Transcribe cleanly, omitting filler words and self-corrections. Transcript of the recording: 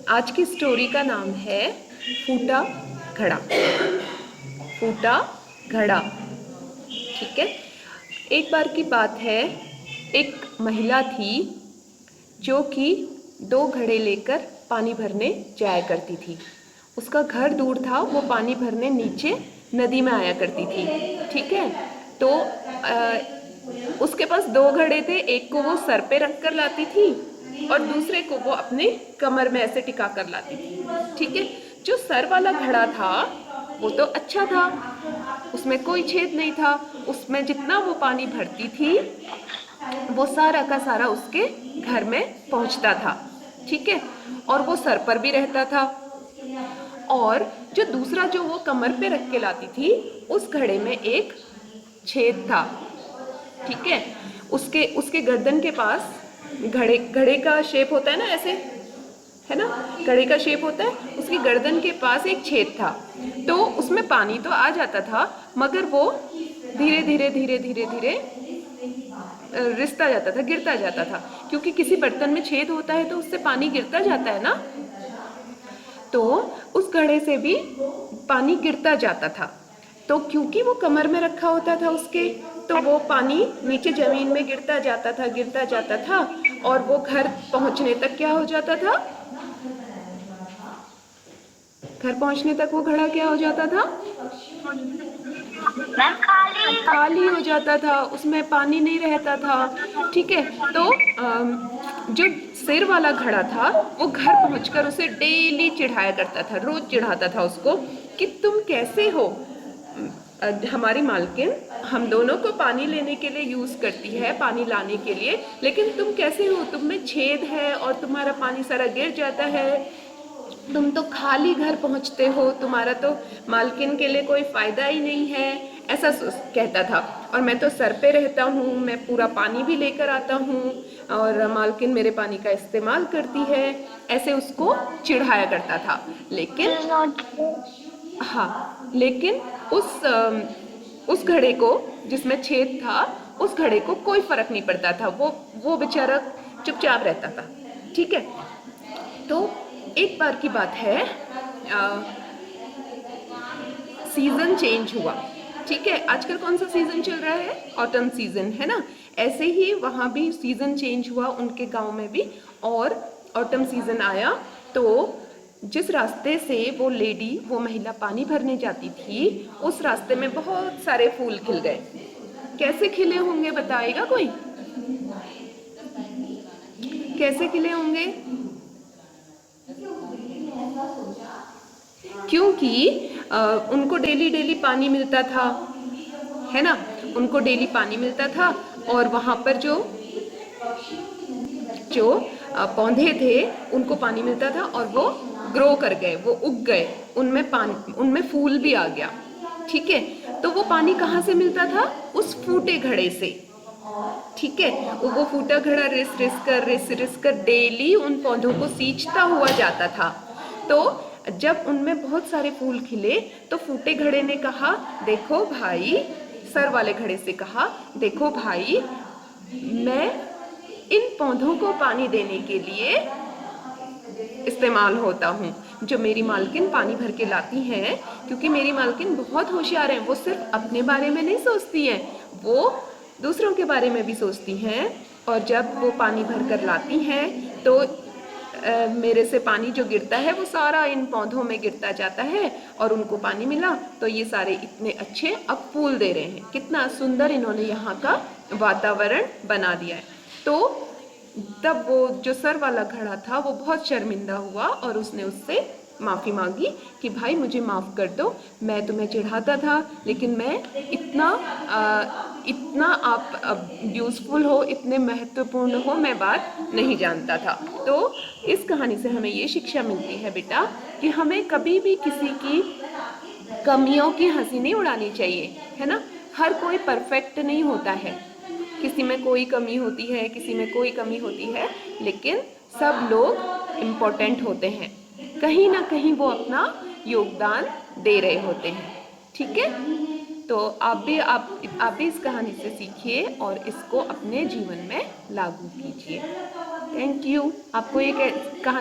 आज की स्टोरी का नाम है फूटा घड़ा। फूटा घड़ा। ठीक है। एक बार की बात है, एक महिला थी जो कि 2 घड़े लेकर पानी भरने जाया करती थी। उसका घर दूर था, वो पानी भरने नीचे नदी में आया करती थी। ठीक है। तो उसके पास 2 घड़े थे, एक को वो सर पे रख कर लाती थी और दूसरे को वो अपने कमर में ऐसे टिका कर लाती थी। ठीक है। जो सर वाला घड़ा था वो तो अच्छा था, उसमें कोई छेद नहीं था, उसमें जितना वो पानी भरती थी वो सारा का सारा उसके घर में पहुंचता था। ठीक है। और वो सर पर भी रहता था। और जो दूसरा जो वो कमर पे रख के लाती थी, उस घड़े में एक छेद था। ठीक है। उसके उसके गर्दन के पास, घड़े घड़े का शेप होता है ना ऐसे, है ना, घड़े का शेप होता है, उसकी गर्दन के पास एक छेद था। तो उसमें पानी तो आ जाता था, मगर वो धीरे धीरे धीरे धीरे धीरे रिसता जाता था, गिरता जाता था। क्योंकि किसी बर्तन में छेद होता है तो उससे पानी गिरता जाता है ना, तो उस घड़े से भी पानी गिरता जाता था। तो क्योंकि वो कमर में रखा होता था उसके, तो वो पानी नीचे जमीन में गिरता जाता था और वो घर पहुंचने तक क्या हो जाता था, घर पहुंचने तक वो घड़ा क्या हो जाता था, खाली हो जाता था, उसमें पानी नहीं रहता था। ठीक है। तो जो सिर वाला घड़ा था वो घर पहुंचकर उसे डेली चिढ़ाया करता था, रोज चिढ़ाता था उसको कि तुम कैसे हो, हमारी मालकिन हम दोनों को पानी लेने के लिए यूज करती है, पानी लाने के लिए, लेकिन तुम कैसे हो, तुम में छेद है और तुम्हारा पानी सारा गिर जाता है, तुम तो खाली घर पहुंचते हो, तुम्हारा तो मालकिन के लिए कोई फायदा ही नहीं है, ऐसा कहता था। और मैं तो सर पे रहता हूँ, मैं पूरा पानी भी लेकर आता हूँ और मालकिन मेरे पानी का इस्तेमाल करती है, ऐसे उसको चिढ़ाया करता था। लेकिन हाँ, लेकिन उस घड़े को जिसमें छेद था, उस घड़े को कोई फर्क नहीं पड़ता था, वो बेचारा चुपचाप रहता था। ठीक है। तो एक बार की बात है, सीजन चेंज हुआ। ठीक है। आजकल कौन सा सीजन चल रहा है, ऑटम सीजन, है ना। ऐसे ही वहाँ भी सीजन चेंज हुआ, उनके गांव में भी, और ऑटम सीजन आया। तो जिस रास्ते से वो लेडी, वो महिला पानी भरने जाती थी, उस रास्ते में बहुत सारे फूल खिल गए। कैसे खिले होंगे बताएगा कोई, कैसे खिले होंगे? क्योंकि उनको डेली डेली पानी मिलता था, है ना, उनको डेली पानी मिलता था और वहाँ पर जो जो पौधे थे उनको पानी मिलता था और वो ग्रो कर गए, वो उग गए, उनमें पानी, उनमें फूल भी आ गया। ठीक है। तो वो पानी कहाँ से मिलता था, उस फूटे घड़े से। ठीक है। वो फूटा घड़ा रिस कर डेली उन पौधों को सींचता हुआ जाता था। तो जब उनमें बहुत सारे फूल खिले तो फूटे घड़े ने कहा, देखो भाई, सर वाले घड़े से कहा, देखो भाई, मैं इन पौधों को पानी देने के लिए इस्तेमाल होता हूँ, जो मेरी मालकिन पानी भर के लाती हैं, क्योंकि मेरी मालकिन बहुत होशियार हैं, वो सिर्फ अपने बारे में नहीं सोचती हैं, वो दूसरों के बारे में भी सोचती हैं। और जब वो पानी भर कर लाती हैं तो मेरे से पानी जो गिरता है वो सारा इन पौधों में गिरता जाता है और उनको पानी मिला तो ये सारे इतने अच्छे अब फूल दे रहे हैं। कितना सुंदर इन्होंने यहाँ का वातावरण बना दिया है। तो तब वो जो सर वाला घड़ा था वो बहुत शर्मिंदा हुआ और उसने उससे माफ़ी मांगी कि भाई मुझे माफ़ कर दो, मैं तुम्हें चिढ़ाता था, लेकिन मैं इतना आप यूज़फुल हो, इतने महत्वपूर्ण हो, मैं बात नहीं जानता था। तो इस कहानी से हमें ये शिक्षा मिलती है बेटा कि हमें कभी भी किसी की कमियों की हंसी नहीं उड़ानी चाहिए, है ना। हर कोई परफेक्ट नहीं होता है, किसी में कोई कमी होती है, किसी में कोई कमी होती है, लेकिन सब लोग इम्पोर्टेंट होते हैं, कहीं ना कहीं वो अपना योगदान दे रहे होते हैं। ठीक है। तो आप भी इस कहानी से सीखिए और इसको अपने जीवन में लागू कीजिए। Thank you. आपको ये कहानी